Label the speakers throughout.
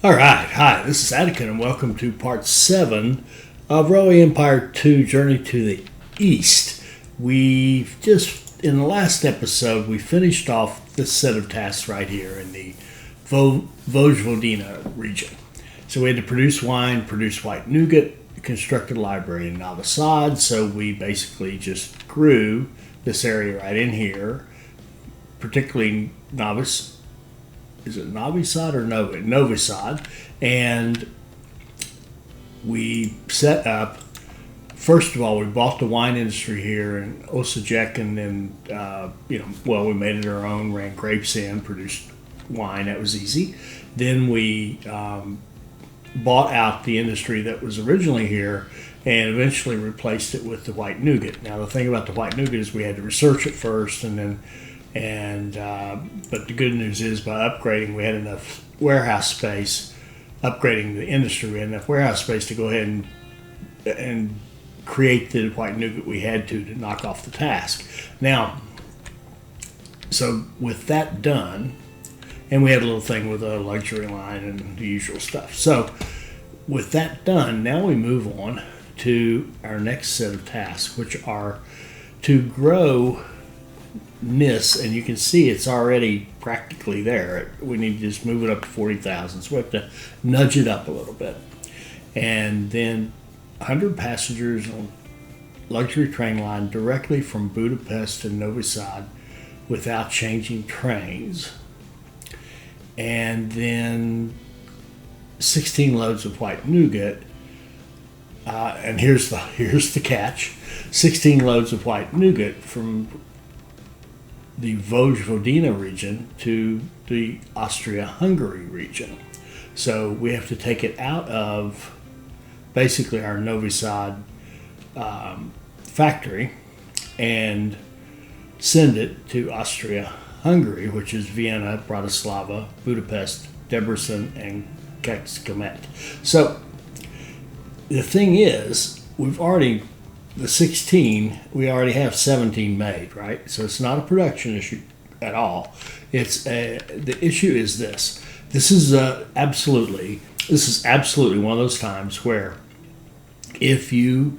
Speaker 1: All right, hi, this is Attica, and welcome to part 7 of Railway Empire 2 Journey to the East. We've just, in the last episode, we finished off this set of tasks right here in the Vojvodina region. So we had to produce wine, produce white nougat, construct a library in Novi Sad. So we basically just grew this area right in here, particularly Novi Sad or Novi Sad, and we set up. First of all, we bought the wine industry here in Osijek, and then we made it our own, ran grapes in, produced wine. That was easy. Then we bought out the industry that was originally here, and eventually replaced it with the white nougat. Now the thing about the white nougat is we had to research it first, but the good news is by upgrading, we had enough warehouse space. Upgrading the industry, we had enough warehouse space to go ahead and create the white nougat we had to knock off the task. Now, so with that done, and we had a little thing with a luxury line and the usual stuff. So with that done, now we move on to our next set of tasks, which are to grow NIS, and you can see it's already practically there. We need to just move it up to 40,000, so we have to nudge it up a little bit. And then 100 passengers on luxury train line directly from Budapest to Novi Sad without changing trains. And then 16 loads of white nougat. And here's the catch: 16 loads of white nougat from the Vojvodina region to the Austria-Hungary region. So we have to take it out of basically our Novi Sad factory and send it to Austria-Hungary, which is Vienna, Bratislava, Budapest, Debrecen, and Kecskemét. So the thing is, we already have 17 made, right? So it's not a production issue at all. The issue is this. This is absolutely one of those times where if you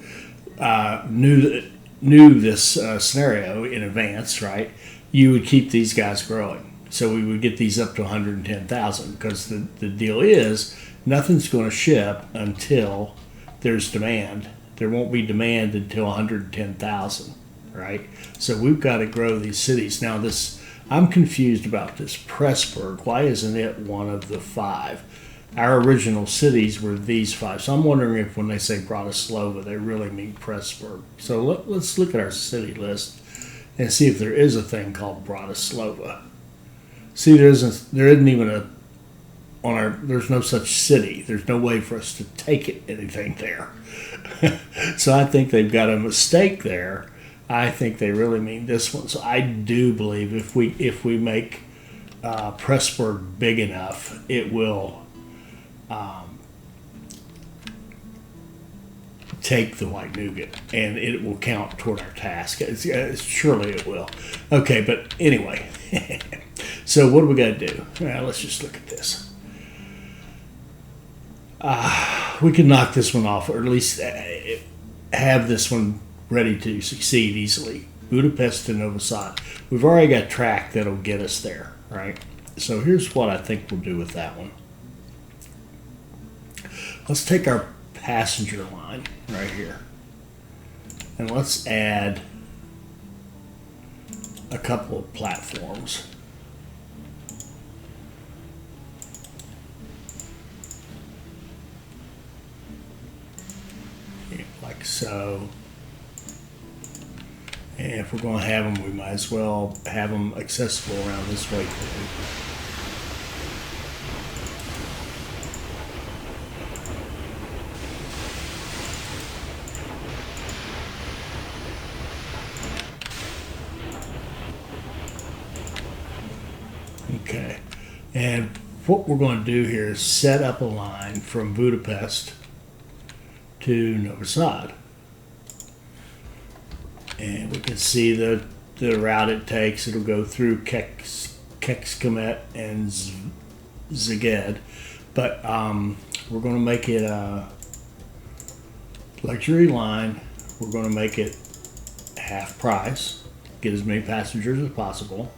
Speaker 1: knew this scenario in advance, right, you would keep these guys growing. So we would get these up to 110,000, because the deal is nothing's going to ship until there's demand. There won't be demand until 110,000, right? So we've got to grow these cities. Now I'm confused about this Presburg. Why isn't it one of the 5? Our original cities were these 5. So I'm wondering if when they say Bratislava, they really mean Presburg. So let's look at our city list and see if there is a thing called Bratislava. See, there isn't even there's no such city. There's no way for us to take anything there. So I think they've got a mistake there. I think they really mean this one. So I do believe if we make Presburg big enough, it will take the white nougat, and it will count toward our task. Surely it will. Okay, but anyway. So what do we got to do? Well, let's just look at this. We can knock this one off, or at least have this one ready to succeed easily. Budapest to Novi Sad. We've already got track that'll get us there, right? So here's what I think we'll do with that one. Let's take our passenger line right here, and let's add a couple of platforms. Like so. And if we're going to have them, we might as well have them accessible around this way. Okay. And what we're going to do here is set up a line from Budapest to Novi Sad. And we can see the route it takes. It'll go through Kecskemét and Szeged, But we're going to make it a luxury line. We're going to make it half price, get as many passengers as possible,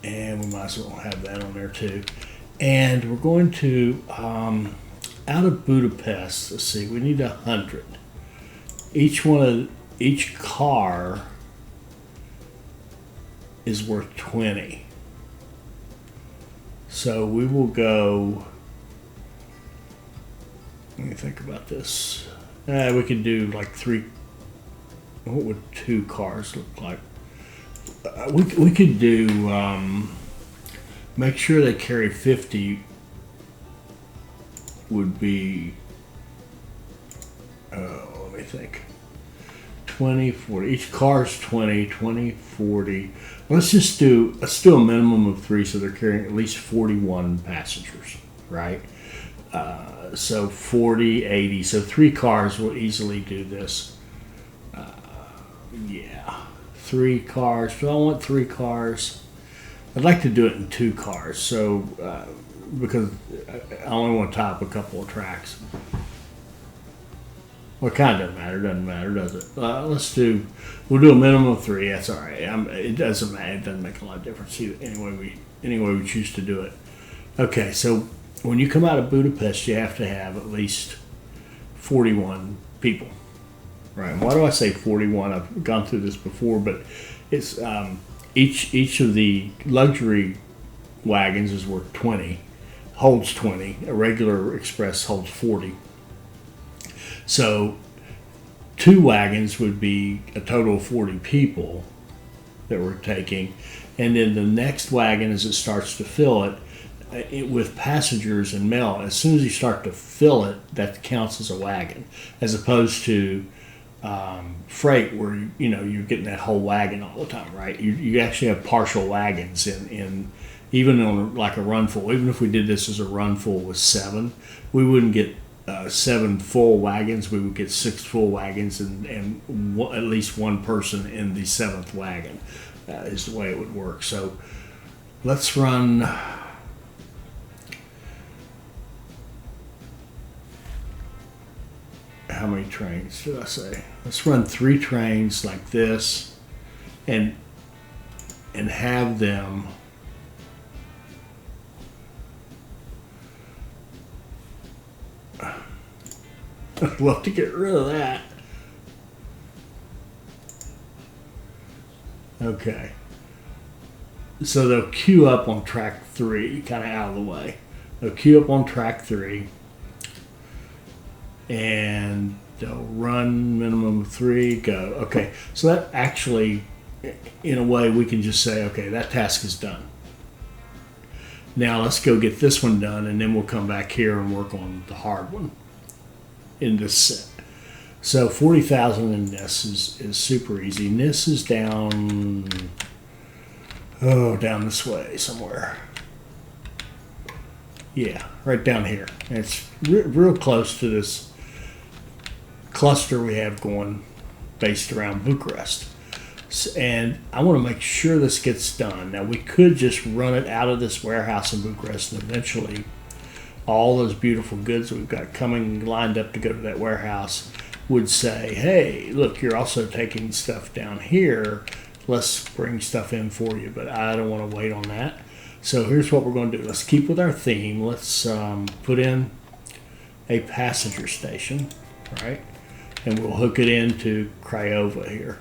Speaker 1: and we might as well have that on there too. And we're going to out of Budapest. Let's see, we need 100. Each car is worth 20. So we will go. Let me think about this. We could do like 3. What would 2 cars look like? We could do. Make sure they carry 50. Would be. Let me think. 20, 40. Each car's 20, 20, 40. Let's do a minimum of 3, so they're carrying at least 41 passengers, right? So 40, 80. So 3 cars will easily do this. Yeah, 3 cars. So I want 3 cars. I'd like to do it in 2 cars. So because I only want to tie up a couple of tracks. Well, it kind of doesn't matter. Doesn't matter, does it? We'll do a minimum of 3. That's all right. It doesn't matter. It doesn't make a lot of difference either. Anyway we choose to do it. Okay, so when you come out of Budapest, you have to have at least 41 people. Right. Why do I say 41? I've gone through this before, but it's each of the luxury wagons is worth 20, holds 20. A regular express holds 40. So 2 wagons would be a total of 40 people that we're taking. And then the next wagon, as it starts to fill it with passengers and mail, as soon as you start to fill it, that counts as a wagon, as opposed to freight where you're getting that whole wagon all the time, right? You actually have partial wagons in even on like a run full. Even if we did this as a run full with 7, we wouldn't get 7 full wagons. We would get 6 full wagons and at least 1 person in the 7th wagon is the way it would work. So let's run. How many trains did I say? Let's run 3 trains like this, and have them. I'd love to get rid of that. Okay. So they'll queue up on track 3, kind of out of the way. They'll queue up on track 3. And they'll run minimum of 3, go. Okay, so that actually, in a way, we can just say, okay, that task is done. Now let's go get this one done, and then we'll come back here and work on the hard one in this set. So 40,000 in this is super easy. And this is down this way somewhere. Yeah, right down here. And it's real close to this cluster we have going based around Bucharest. And I want to make sure this gets done. Now we could just run it out of this warehouse in Bucharest, and eventually all those beautiful goods that we've got coming lined up to go to that warehouse would say, hey, look, you're also taking stuff down here. Let's bring stuff in for you. But I don't want to wait on that. So here's what we're going to do. Let's keep with our theme. Let's put in a passenger station, right? And we'll hook it into Craiova here.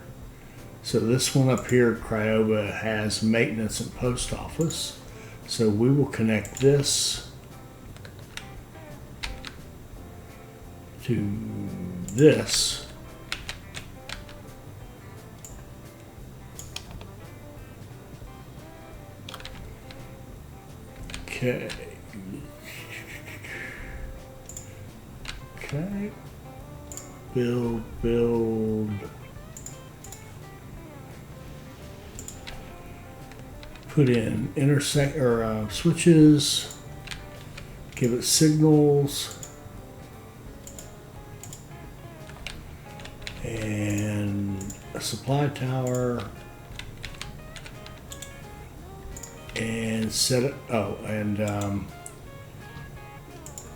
Speaker 1: So this one up here, Craiova, has maintenance and post office. So we will connect this to this. Okay. Okay. Build. Put in intersect or switches. Give it signals. And a supply tower. And set it. Oh, and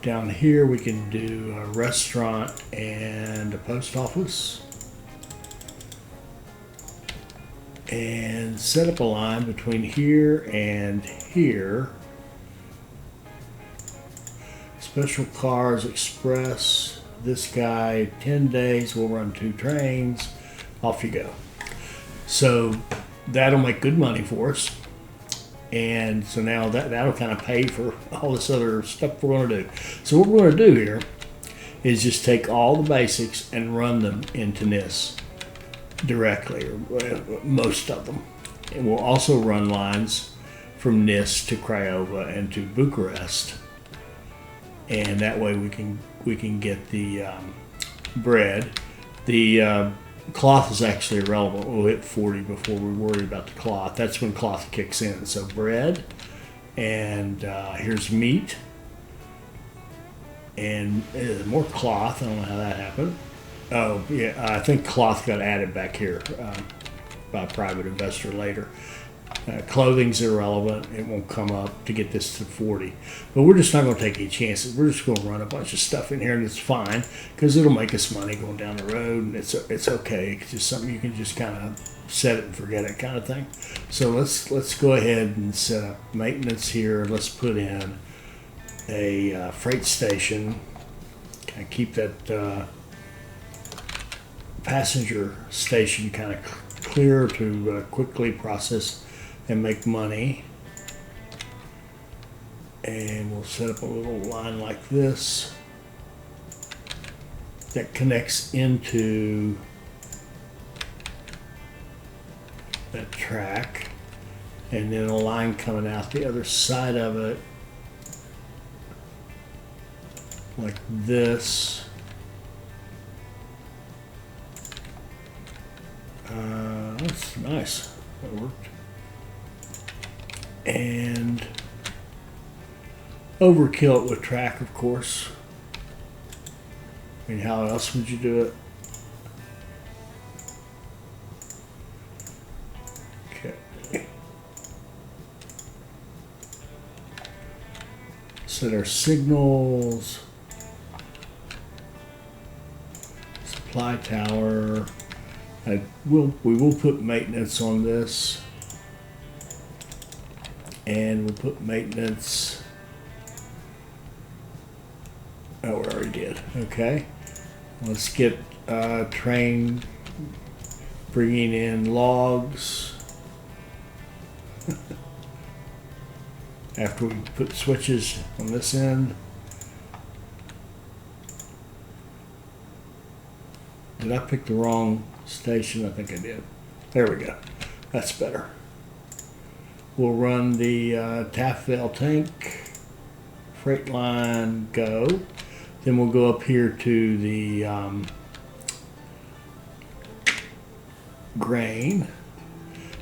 Speaker 1: Down here we can do a restaurant and a post office. And set up a line between here and here. Special cars, express. This guy, 10 days, we'll run 2 trains. Off you go. So that'll make good money for us. And so now that'll kind of pay for all this other stuff we're going to do. So what we're going to do here is just take all the basics and run them into NIS directly, or most of them. And we'll also run lines from NIS to Craiova and to Bucharest. And that way we can get the bread. The cloth is actually irrelevant. We'll hit 40 before we worry about the cloth. That's when cloth kicks in. So bread, and here's meat, and more cloth. I don't know how that happened. Oh yeah, I think cloth got added back here by a private investor later. Clothing's irrelevant. It won't come up to get this to 40. But we're just not going to take any chances. We're just going to run a bunch of stuff in here, and it's fine because it'll make us money going down the road, and it's okay. It's just something you can just kind of set it and forget it kind of thing. So let's go ahead and set up maintenance here. Let's put in a freight station. Kind of keep that passenger station kind of clear to quickly process and make money. And we'll set up a little line like this that connects into that track, and then a line coming out the other side of it like this. That's nice. That worked. And overkill it with track, of course. I mean, how else would you do it? Okay. Set our signals. Supply tower. We will put maintenance on this, and we'll put maintenance. Oh, we already did. Okay, let's get train bringing in logs. After we put switches on this end. Did I pick the wrong station? I think I did. There we go. That's better. We'll run the Taffvale tank, freight line, go. Then we'll go up here to the grain,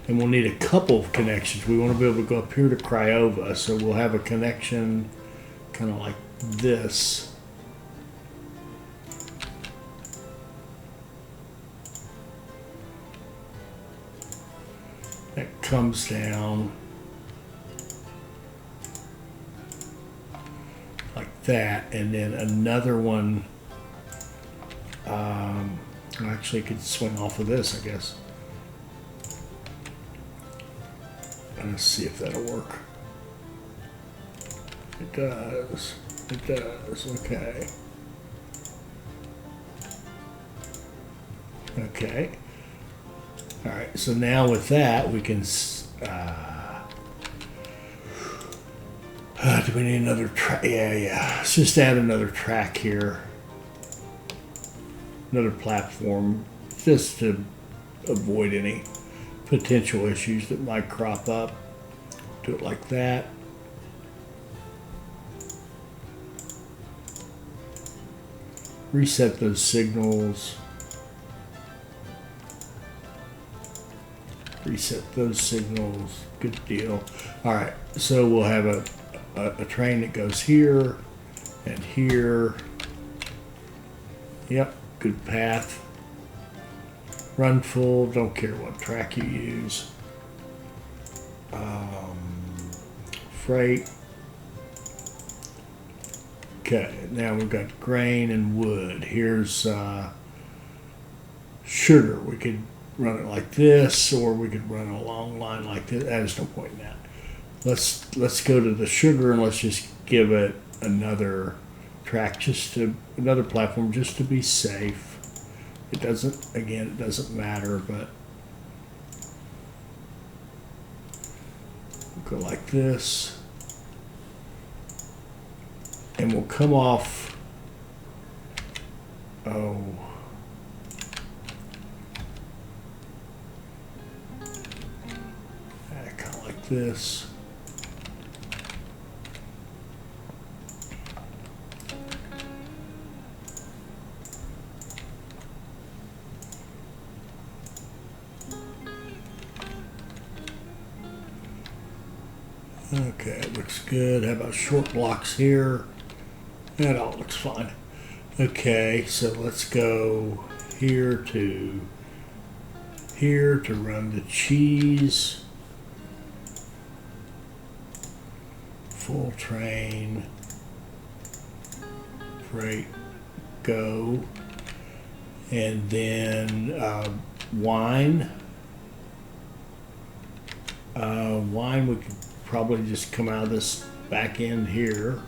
Speaker 1: and we'll need a couple of connections. We want to be able to go up here to Craiova, so we'll have a connection kind of like this. That comes down like that, and then another one actually could swing off of this, I guess. Let's see if that'll work. It does. It does. Okay. Okay. All right, so now with that, we can, do we need another track? Yeah. Let's just add another track here. Another platform, just to avoid any potential issues that might crop up. Do it like that. Reset those signals. Reset those signals. Good deal. All right, so we'll have a train that goes here and here. Yep, good path. Run full. Don't care what track you use. Freight. Okay, now we've got grain and wood. Here's sugar. We could run it like this, or we could run a long line like this. There's no point in that. Let's go to the sugar and let's just give it another track, another platform, just to be safe. It doesn't matter, but we'll go like this, and we'll come off. Oh. Kind of like this. Okay, it looks good. How about short blocks here? That all looks fine. Okay, so let's go here to run the cheese. Full train. Freight, go. And then wine. Wine, we could probably just come out of this back end here.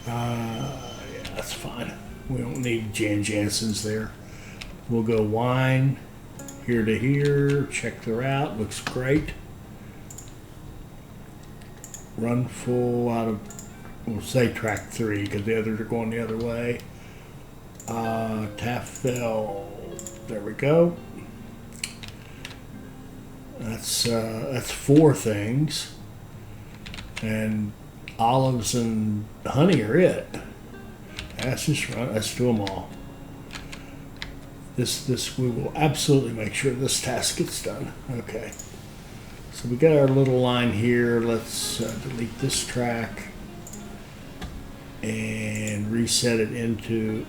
Speaker 1: Yeah, that's fine. We don't need Jan Jansen's there. We'll go wine here to here. Check the route. Looks great. Run full out of, we'll say track 3 because the others are going the other way. Taffel, there we go. That's 4 things, and olives and honey are it. Let's just run. Let's do them all. This we will absolutely make sure this task gets done. Okay. So we got our little line here. Let's delete this track and reset it into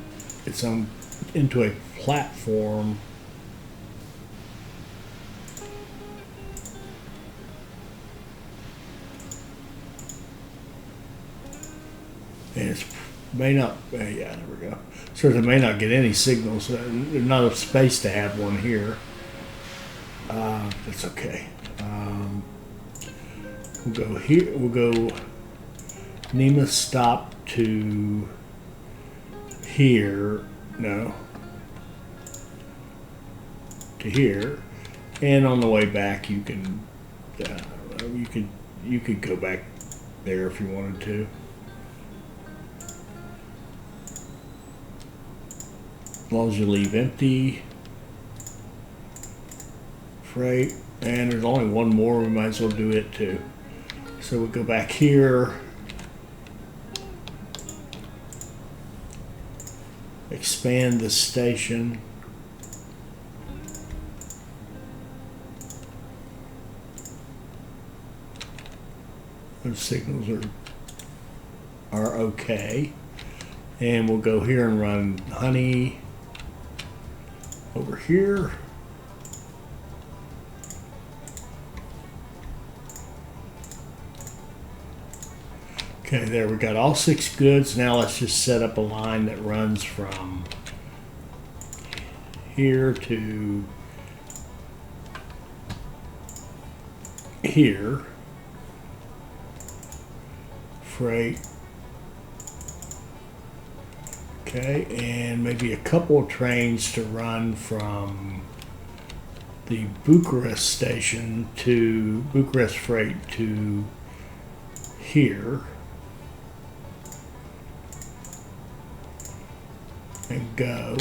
Speaker 1: into a platform. And it may not. Yeah, there we go. So it may not get any signals. There's not enough space to have one here. That's okay. We'll go here. We'll go NEMA stop to here. No. To here, and on the way back, you can you could go back there if you wanted to. As long as you leave empty. Freight, and there's only one more. We might as well do it too. So we'll go back here. Expand the station. Those signals are okay. And we'll go here and run honey over here. Okay, there we got all 6 goods. Now let's just set up a line that runs from here to here. Freight. Okay, and maybe a couple of trains to run from the Bucharest station to Bucharest freight to here. And go.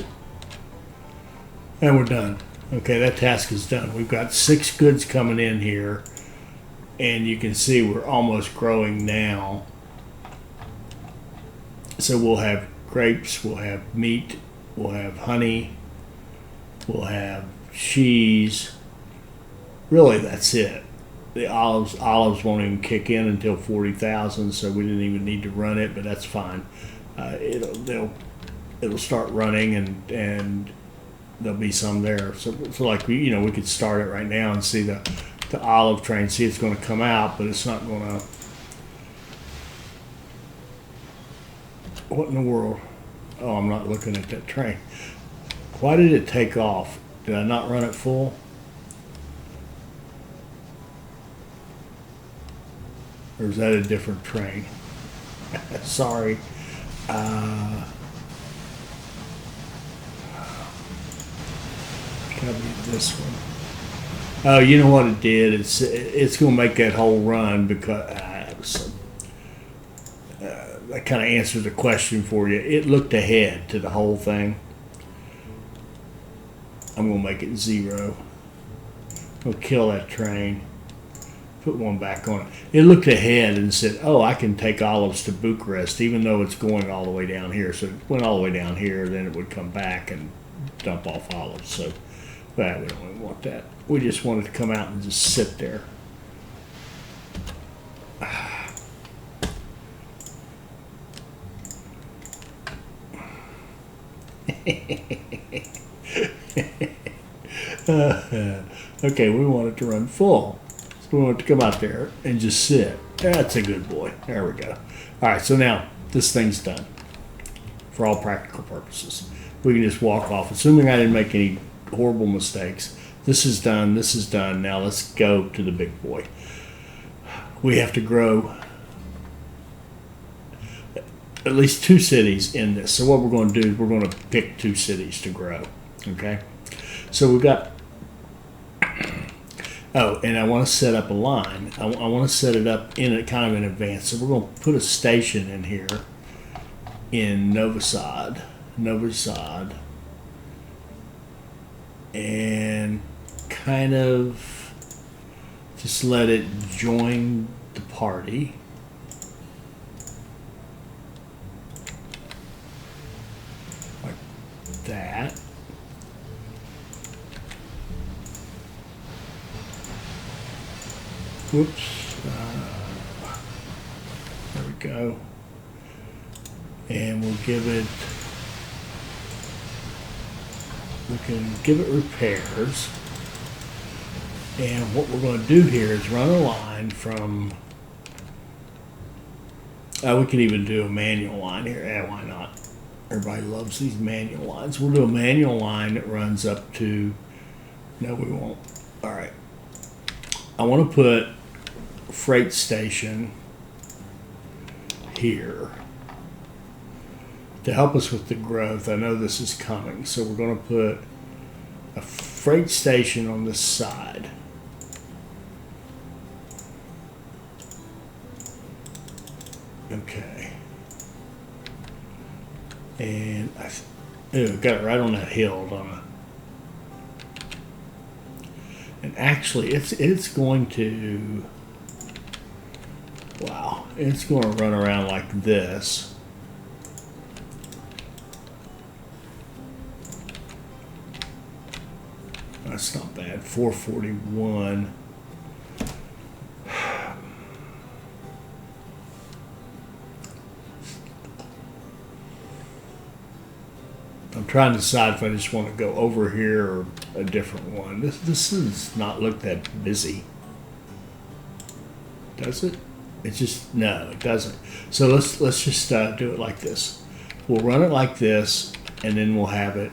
Speaker 1: And we're done. Okay, that task is done. We've got 6 goods coming in here, and you can see we're almost growing now. So we'll have grapes, we'll have meat, we'll have honey, we'll have cheese. Really, that's it. The olives won't even kick in until 40,000, so we didn't even need to run it, but that's fine. It'll start running, and there'll be some there. So like we could start it right now and see the olive train. See, it's going to come out, but it's not going to. What in the world? Oh, I'm not looking at that train. Why did it take off? Did I not run it full? Or is that a different train? Sorry. Gotta be this one. Oh, you know what it did? It's going to make that whole run because that kind of answers the question for you. It looked ahead to the whole thing. I'm going to make it 0. I'll kill that train. Put one back on it. It looked ahead and said, oh, I can take olives to Bucharest, even though it's going all the way down here. So it went all the way down here, then it would come back and dump off olives. So, well, we don't really want that. We just want it to come out and just sit there. Okay, we want it to run full. So we want it to come out there and just sit. That's a good boy. There we go. All right, so now this thing's done for all practical purposes. We can just walk off, assuming I didn't make any horrible mistakes. This is done. This is done. Now let's go to the big boy. We have to grow at least 2 cities in this. So what we're going to do is we're going to pick 2 cities to grow. Okay? So we've got, oh, and I want to set up a line. I want to set it up in a kind of in advance. So we're going to put a station in here in Novi Sad, and kind of just let it join the party. Like that. Whoops. There we go. And we'll give it, we can give it repairs. And what we're going to do here is run a line from, we can even do a manual line here. Yeah, why not? Everybody loves these manual lines. We'll do a manual line that runs up to, no, we won't. All right. I want to put a freight station here to help us with the growth. I know this is coming, so we're going to put a freight station on this side. Okay. And I got it right on that hill, don't I? And actually, it's going to, wow, it's going to run around like this. That's not bad. 441. I'm trying to decide if I just want to go over here or a different one. This does not look that busy. Does it? It's just, no, it doesn't. So let's just do it like this. We'll run it like this, and then we'll have it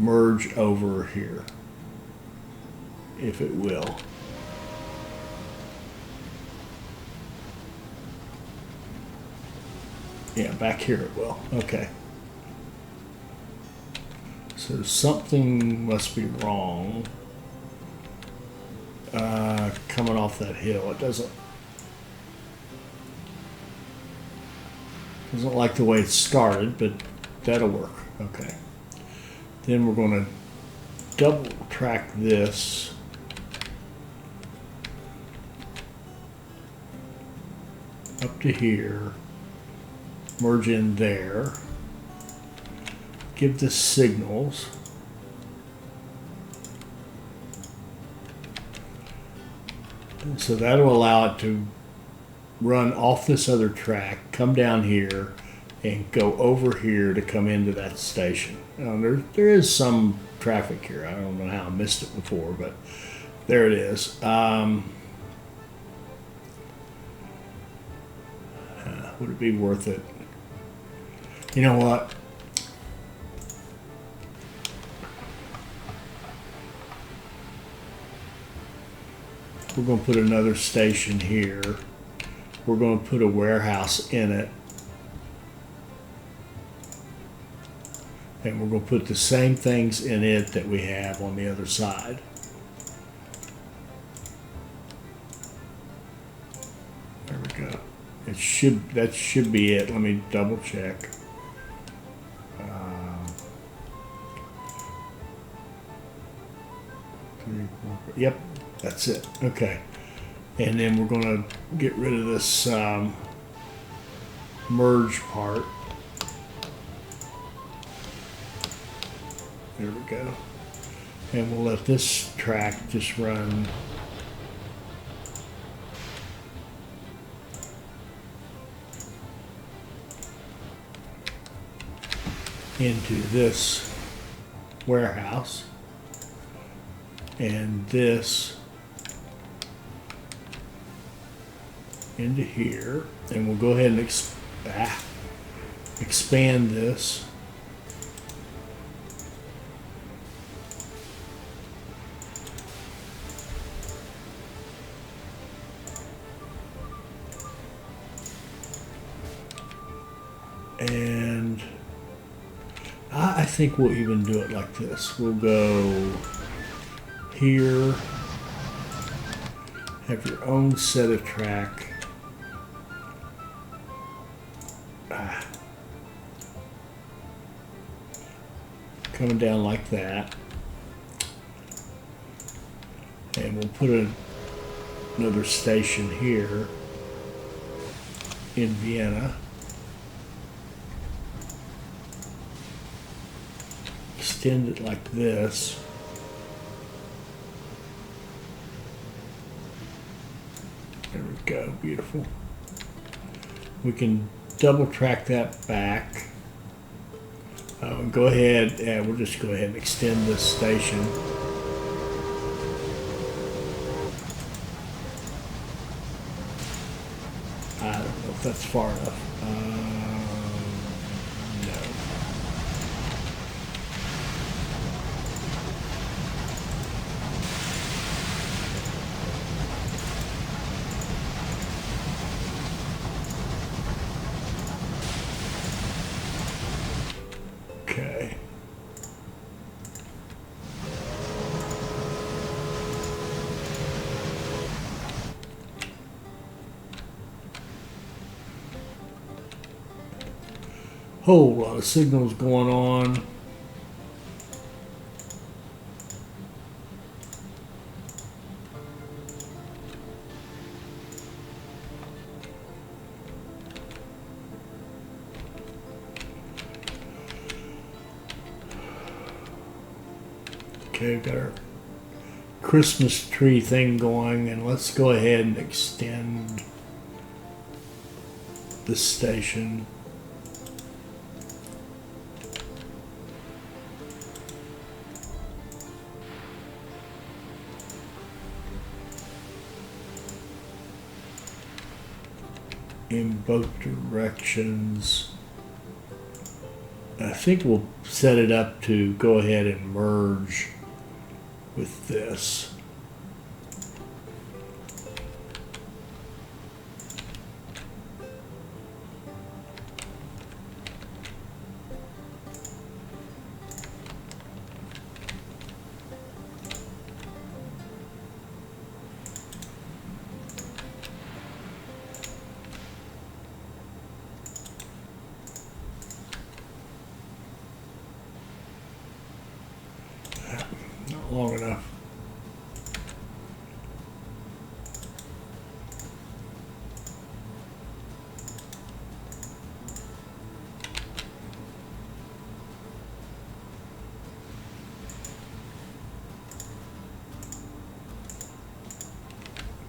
Speaker 1: merge over here, if it will. Yeah, back here it will. Okay. So something must be wrong. Coming off that hill, it doesn't like the way it started, but that'll work. Okay. Then we're going to double track this. Up to here. Merge in there. Give this signals. And so that'll allow it to run off this other track, come down here, and go over here to come into that station. There is some traffic here. I don't know how I missed it before, but there it is. Would it be worth it? You know what? We're going to put another station here. We're going to put a warehouse in it. And we're going to put the same things in it that we have on the other side. There we go. That should be it. Let me double check. Yep, that's it. Okay. And then we're going to get rid of this merge part. There we go. And we'll let this track just run into this warehouse, and this into here, and we'll go ahead and expand this. And I think we'll even do it like this. We'll go here, have your own set of track. Coming down like that. And we'll put another station here in Vienna. Extend it like this. There we go, beautiful. We can double track that back. Go ahead, and we'll just go ahead and extend this station. I don't know if that's far enough. No. Okay. Whole lot of signals going on. Okay, we've got our Christmas tree thing going, and let's go ahead and extend this station. In both directions. I think we'll set it up to go ahead and merge with this. Not long enough.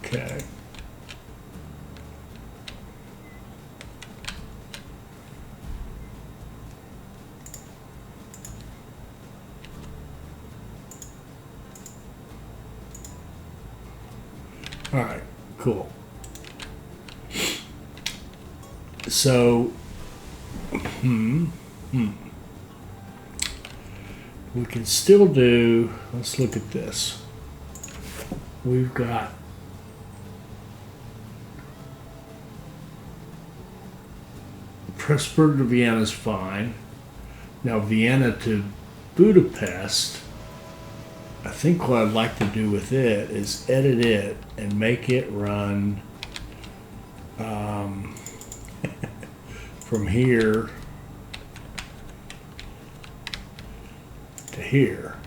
Speaker 1: Okay. All right, cool. So, we can still do, let's look at this. We've got Presburg to Vienna is fine. Now Vienna to Budapest, I think what I'd like to do with it is edit it and make it run from here to here.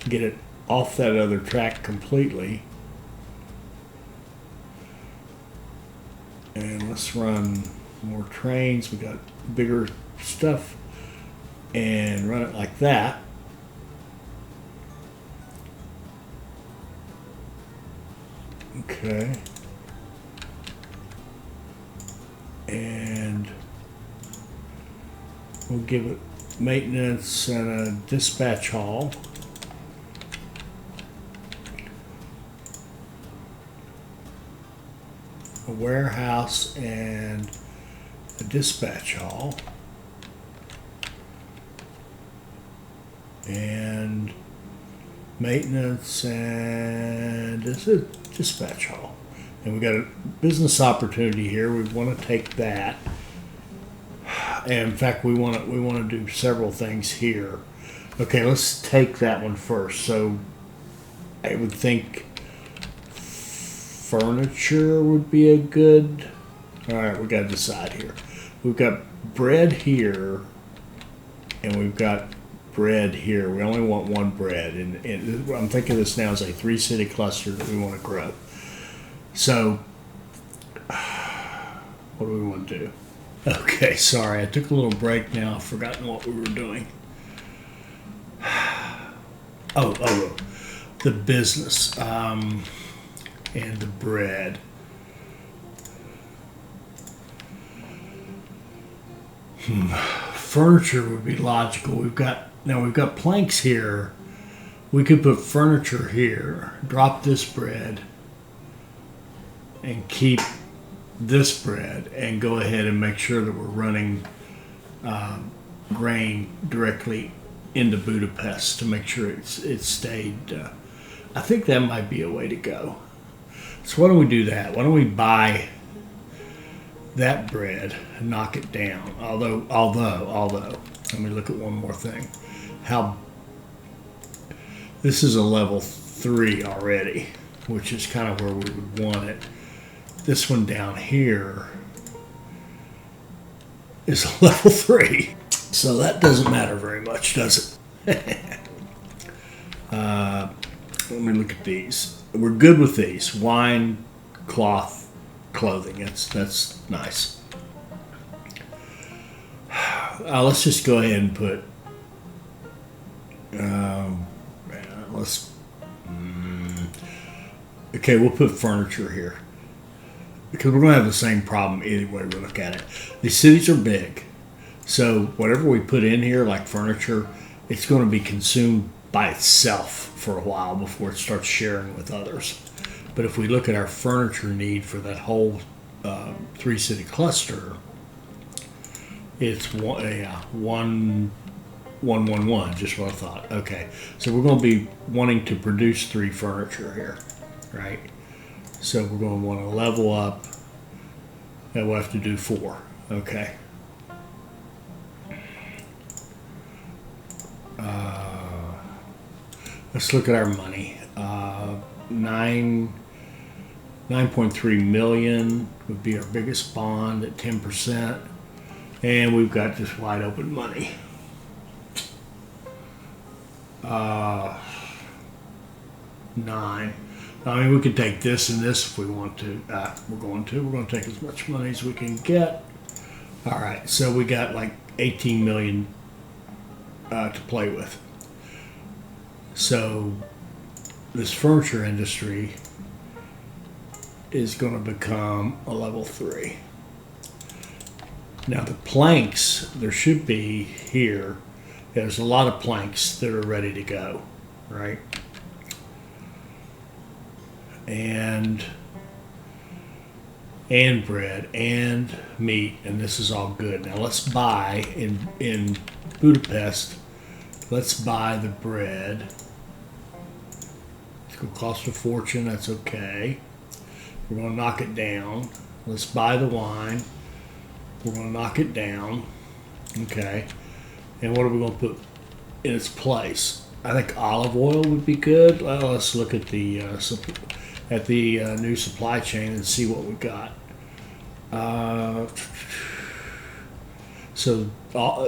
Speaker 1: Get it off that other track completely. And let's run more trains. We got bigger stuff. And run it like that. Okay. And we'll give it maintenance and a dispatch hall. A warehouse and a dispatch hall. And maintenance and this is dispatch hall. And we got a business opportunity here. We want to take that. And in fact, we want to do several things here. Okay, let's take that one first. So I would think furniture would be a good. All right, we got to decide here. We've got bread here, and we've got bread here. We only want one bread, and I'm thinking of this now as a 3-city cluster that we want to grow. So, what do we want to do? Okay, sorry, I took a little break now. I've forgotten what we were doing. Oh, the business and the bread. Furniture would be logical. We've got planks here. We could put furniture here, drop this bread, and keep this bread, and go ahead and make sure that we're running grain directly into Budapest to make sure it stayed. I think that might be a way to go. So why don't we do that? Why don't we buy that bread and knock it down? Although, let me look at one more thing. This is a level 3 already, which is kind of where we would want it. This one down here is a level 3. So that doesn't matter very much, does it? Let me look at these. We're good with these. Wine, cloth, clothing. That's nice. Let's just go ahead and put. Okay, we'll put furniture here because we're going to have the same problem either way we look at it. These cities are big, so whatever we put in here, like furniture, it's going to be consumed by itself for a while before it starts sharing with others. But if we look at our furniture need for that whole 3-city cluster, it's one, just what I thought. Okay, so we're going to be wanting to produce 3 furniture here, right? So we're going to want to level up, and we'll have to do 4. Okay. Let's look at our money. 9.3 million would be our biggest bond at 10%, and we've got just wide open money. 9. I mean, we could take this and this if we want to. We're going to take as much money as we can get. All right, so we got like 18 million to play with. So this furniture industry is going to become a level 3. Now the planks, there should be here. There's a lot of planks that are ready to go, right? and bread and meat, and this is all good. Now let's buy in Budapest. Let's buy the bread. It's gonna cost a fortune. That's okay. We're gonna knock it down. Let's buy the wine. We're gonna knock it down. Okay. And what are we gonna put in its place? I think olive oil would be good. Well, let's look at the new supply chain and see what we got. So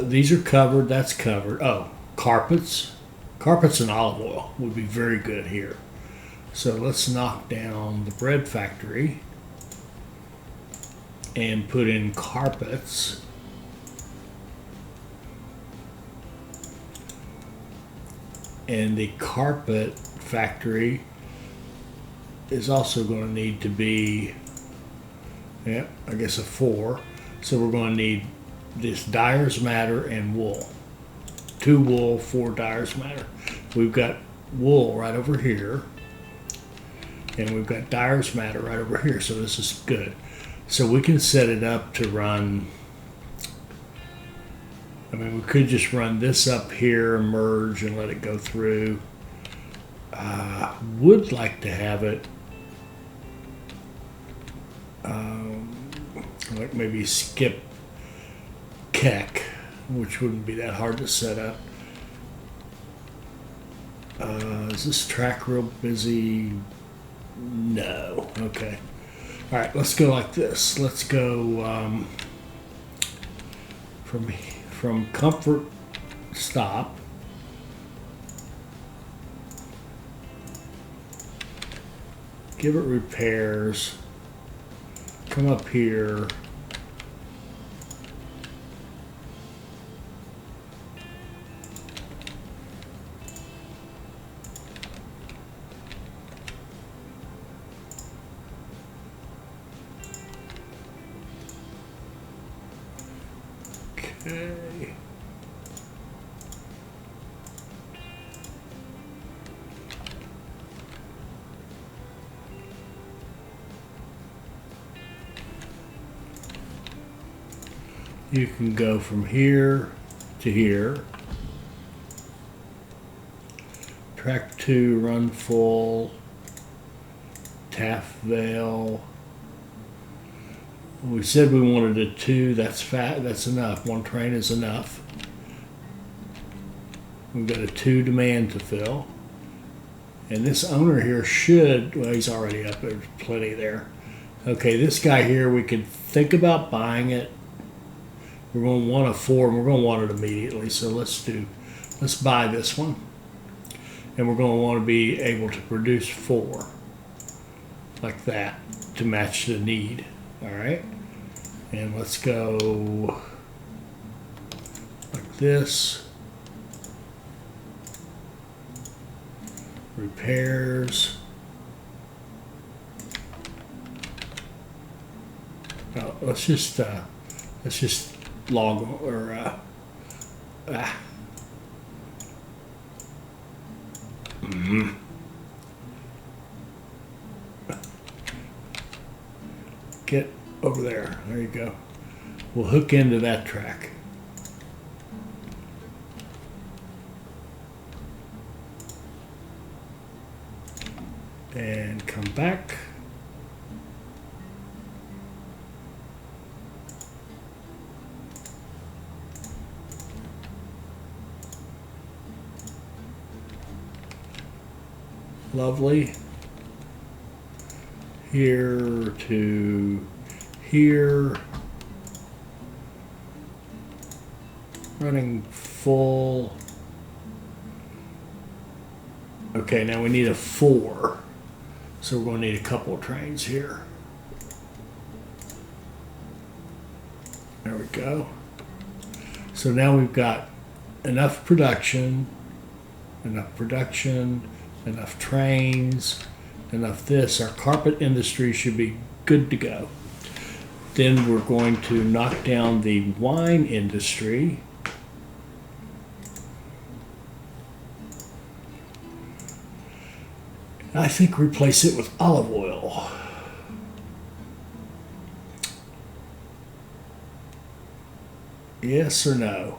Speaker 1: these are covered. That's covered. Oh, carpets and olive oil would be very good here. So let's knock down the bread factory and put in carpets. And the carpet factory is also going to need to be, yeah, I guess a 4. So we're going to need this dyer's matter and wool. 2 wool, 4 dyer's matter. We've got wool right over here. And we've got dyer's matter right over here. So this is good. So we can set it up to run. I mean, we could just run this up here, merge, and let it go through. Would like to have it like maybe skip Keck, which wouldn't be that hard to set up. Is this track real busy? No. Okay. All right, let's go like this. Let's go from comfort stop. Give it repairs. Come up here. Okay. You can go from here to here. Track 2, run full. Taft Vale. We said we wanted a 2. That's enough. 1 train is enough. We've got a 2 demand to fill. And this owner here should, well, he's already up. There's plenty there. Okay, this guy here, we could think about buying it. We're going to want a 4, and we're going to want it immediately. So let's buy this one. And we're going to want to be able to produce 4 like that to match the need. All right. And let's go like this. Repairs. Oh, let's just log or get over there. There you go. We'll hook into that track. And come back. Lovely. Here to here. Running full. Okay, now we need a 4. So we're going to need a couple of trains here. There we go. So now we've got enough production, enough trains, enough this. Our carpet industry should be good to go. Then we're going to knock down the wine industry. I think replace it with olive oil. Yes or no?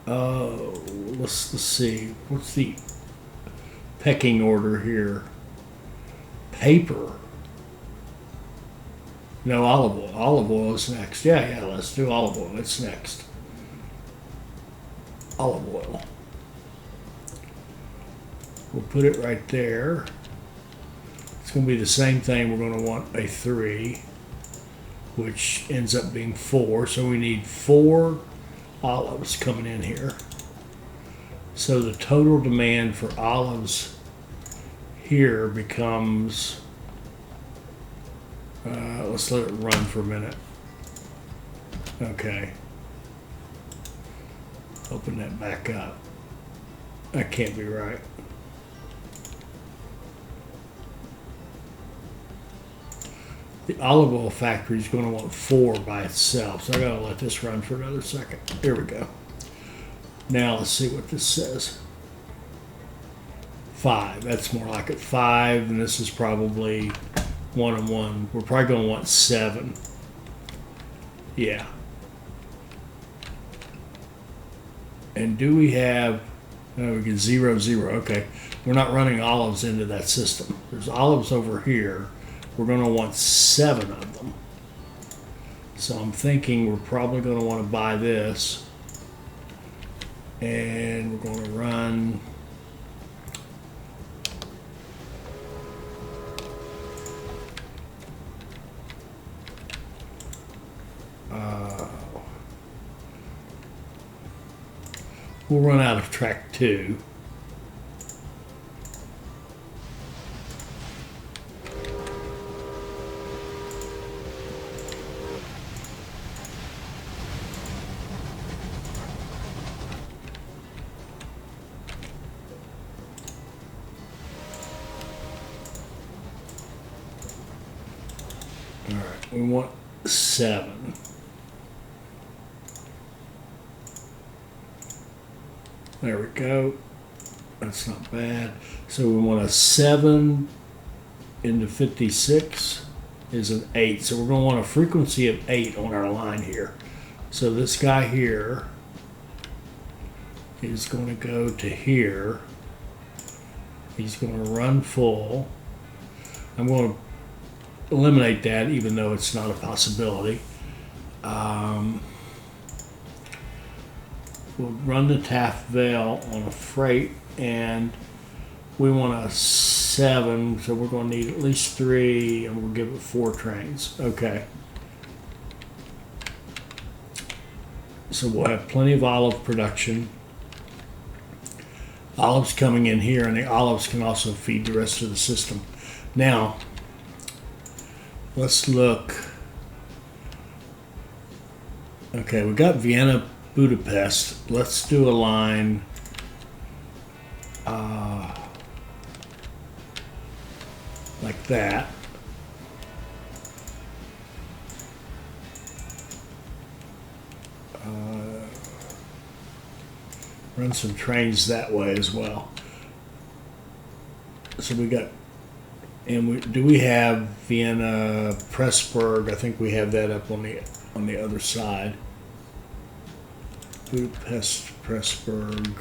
Speaker 1: Oh, let's see. What's the pecking order here? Paper. No, olive oil. Olive oil is next. Yeah, let's do olive oil. It's next. Olive oil. We'll put it right there. It's going to be the same thing. We're going to want a 3, which ends up being 4. So we need 4 olives coming in here. So the total demand for olives here becomes, let's let it run for a minute. Okay. Open that back up. That can't be right. The olive oil factory is going to want 4 by itself, so I gotta let this run for another second. Here we go. Now let's see what this says. 5. That's more like it. 5, and this is probably 1 and 1. We're probably going to want 7. Yeah. And do we have? No, we get 0, 0. Okay, we're not running olives into that system. There's olives over here. We're going to want 7 of them. So I'm thinking we're probably going to want to buy this. And we're going to run we'll run out of track 2. All right, we want 7. There we go. That's not bad. So we want a 7 into 56 is an 8. So we're going to want a frequency of 8 on our line here. So this guy here is going to go to here. He's going to run full. I'm going to eliminate that even though it's not a possibility. We'll run the Taft Veil on a freight, and we want a 7, so we're going to need at least 3, and we'll give it 4 trains. Okay. So we'll have plenty of olive production. Olives coming in here, and the olives can also feed the rest of the system. Now, let's look. Okay, we got Vienna, Budapest. Let's do a line like that. Run some trains that way as well. So we got, and do we have Vienna, Presburg? I think we have that up on the other side. Budapest, Presburg.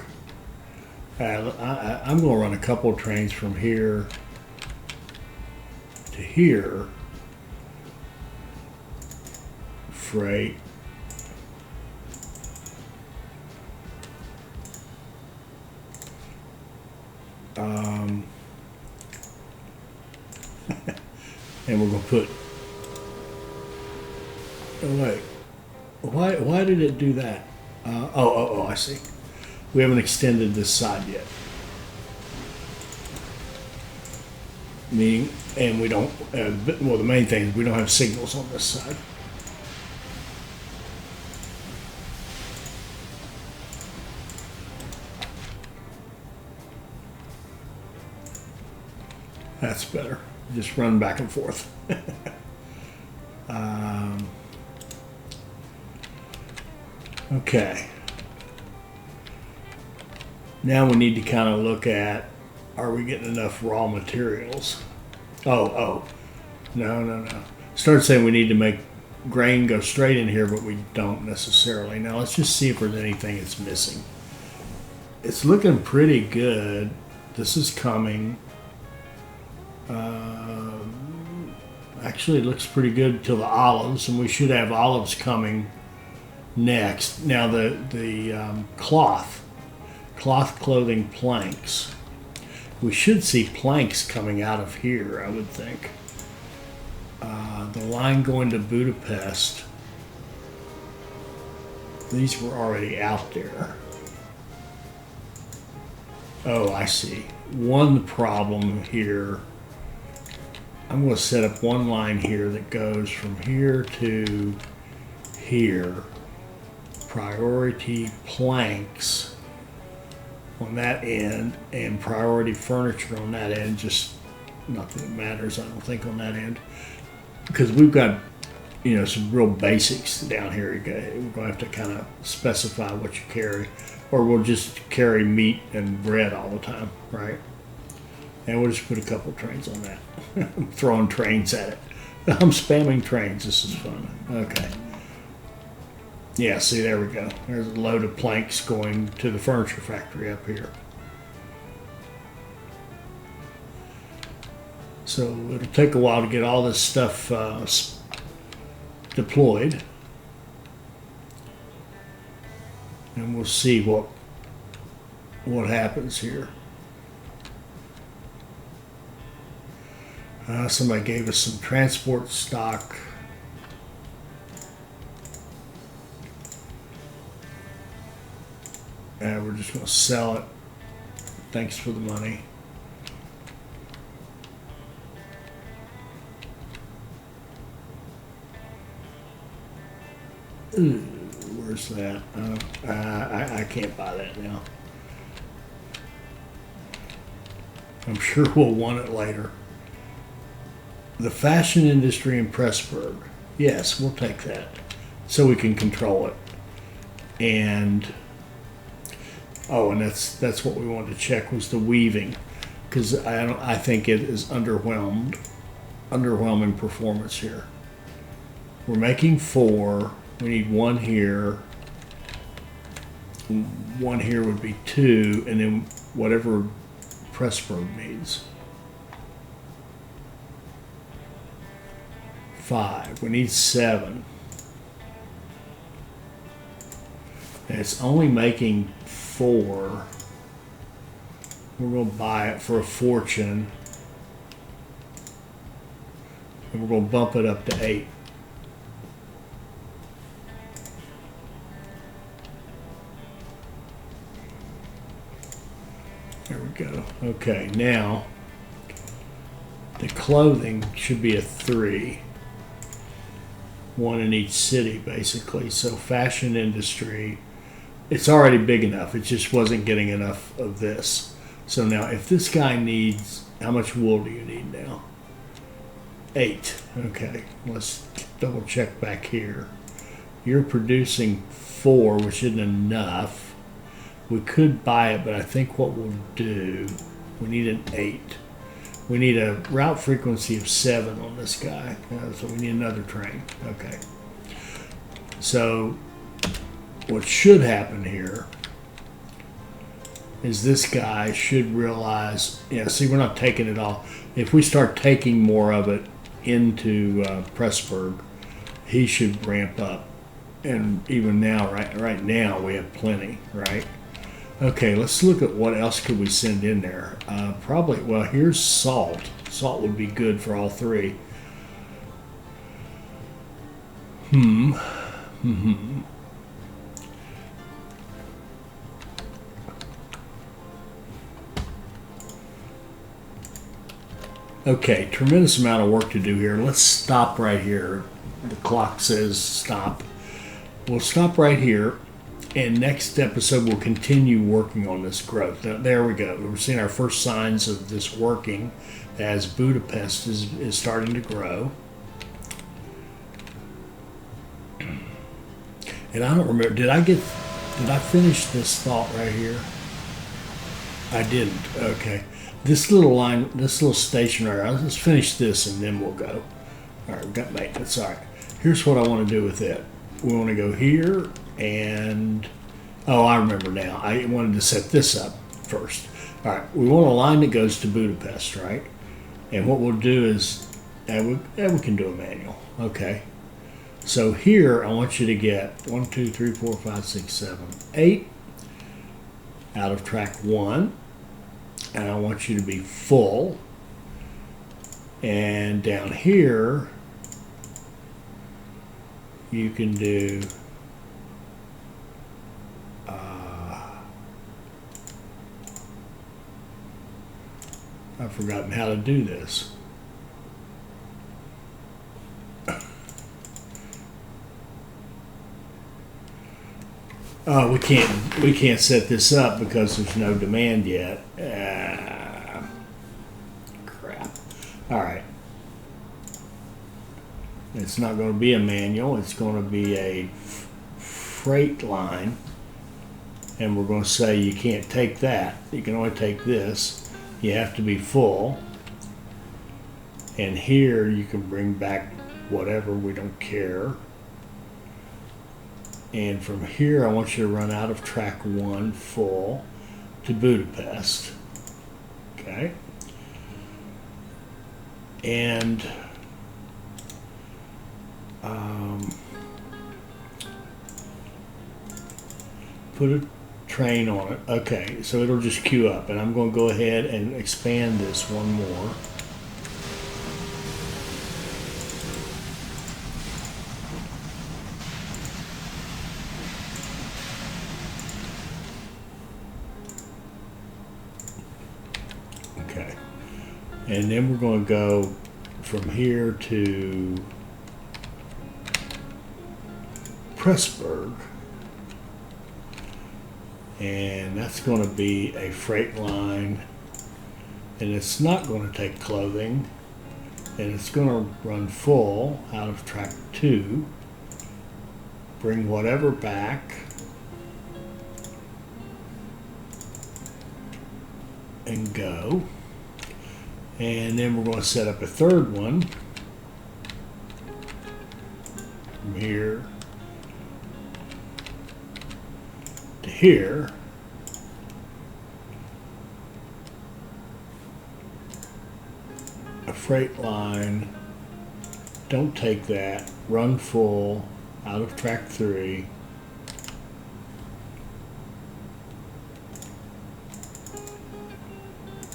Speaker 1: I'm going to run a couple of trains from here to here. Freight. And we're going to put. Oh wait, why did it do that? I see. We haven't extended this side yet. Meaning, and we don't, well, the main thing is we don't have signals on this side. That's better. Just run back and forth. Okay. Now we need to kind of look at are we getting enough raw materials? Oh, no. Start saying we need to make grain go straight in here, but we don't necessarily. Now let's just see if there's anything that's missing. It's looking pretty good. This is coming. Actually, it looks pretty good till the olives, and we should have olives coming next. Now the cloth clothing planks. We should see planks coming out of here, I would think. The line going to Budapest. These were already out there. Oh, I see. One problem here. I'm going to set up one line here that goes from here to here. Priority planks on that end and priority furniture on that end. Just nothing that matters, I don't think, on that end. Because we've got, some real basics down here. We're going to have to kind of specify what you carry. Or we'll just carry meat and bread all the time, right? And we'll just put a couple trains on that. I'm throwing trains at it. I'm spamming trains. This is fun. Okay. Yeah, see, there we go. There's a load of planks going to the furniture factory up here. So it'll take a while to get all this stuff deployed. And we'll see what happens here. Somebody gave us some transport stock. And we're just going to sell it. Thanks for the money. Ooh, where's that? I can't buy that now. I'm sure we'll want it later. The fashion industry in Presburg. Yes, we'll take that. So we can control it. And that's what we wanted to check was the weaving. Because I think it is underwhelming performance here. We're making 4. We need 1 here. 1 here would be 2, and then whatever Presburg needs. 5. We need 7. And it's only making 4. We're going to buy it for a fortune. And we're going to bump it up to 8. There we go. Okay, now the clothing should be a 3. 1 in each city, basically. So fashion industry, it's already big enough. It just wasn't getting enough of this. So now if this guy needs, how much wool do you need now? 8. Okay, let's double check back here. You're producing 4, which isn't enough. We could buy it, but I think what we'll do, we need an 8. We need a route frequency of 7 on this guy. So we need another train. Okay. So what should happen here is this guy should realize, see, we're not taking it all. If we start taking more of it into Presburg, he should ramp up. And even now, right now, we have plenty, right? Okay, let's look at what else could we send in there. Probably, well, here's salt. Salt would be good for all 3. Okay, tremendous amount of work to do here. Let's stop right here. The clock says stop. We'll stop right here. And next episode, we'll continue working on this growth. Now, there we go. We're seeing our first signs of this working as Budapest is starting to grow. And I don't remember, did I finish this thought right here? I didn't. Okay. This little line, this little station right here, let's finish this and then we'll go. All right, we've got maintenance. All right, here's what I want to do with it. We want to go here and, oh, I remember now. I wanted to set this up first. All right, we want a line that goes to Budapest, right? And what we'll do is, and we can do a manual, okay? So here, I want you to get 1, 2, 3, 4, 5, 6, 7, 8 out of track 1. And I want you to be full. And down here, you can do I've forgotten how to do this. We can't set this up because there's no demand yet. Crap. All right. It's not going to be a manual. It's going to be a freight line. And we're going to say you can't take that. You can only take this. You have to be full. And here you can bring back whatever. We don't care. And from here, I want you to run out of track 1 full to Budapest. Okay. And put a train on it. Okay, so it'll just queue up. And I'm going to go ahead and expand this one more. Okay, and then we're going to go from here to Presburg, and that's going to be a freight line, and it's not going to take clothing, and it's going to run full out of track 2, bring whatever back, and go. And then we're going to set up a third one from here to here. A freight line. Don't take that. Run full out of track 3.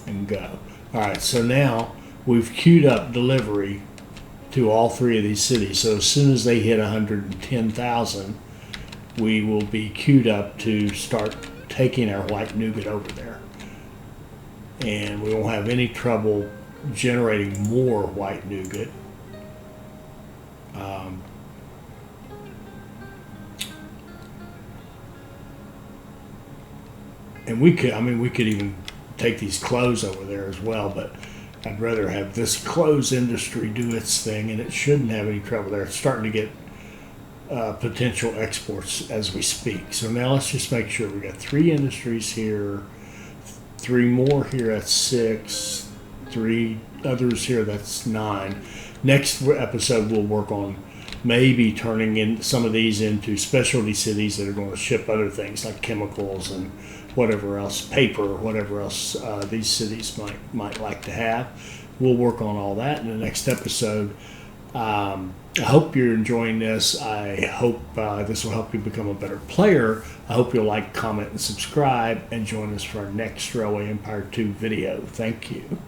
Speaker 1: And go. All right, so now we've queued up delivery to all 3 of these cities. So as soon as they hit 110,000, we will be queued up to start taking our white nougat over there. And we won't have any trouble generating more white nougat. And we could even take these clothes over there as well, but I'd rather have this clothes industry do its thing, and it shouldn't have any trouble there. It's starting to get potential exports as we speak. So now let's just make sure we got 3 industries here, 3 more here, that's 6, 3 others here, that's 9. Next episode we'll work on maybe turning in some of these into specialty cities that are going to ship other things like chemicals and whatever else, paper, whatever else these cities might like to have. We'll work on all that in the next episode. I hope you're enjoying this. I hope this will help you become a better player. I hope you'll like, comment, and subscribe, and join us for our next Railway Empire 2 video. Thank you.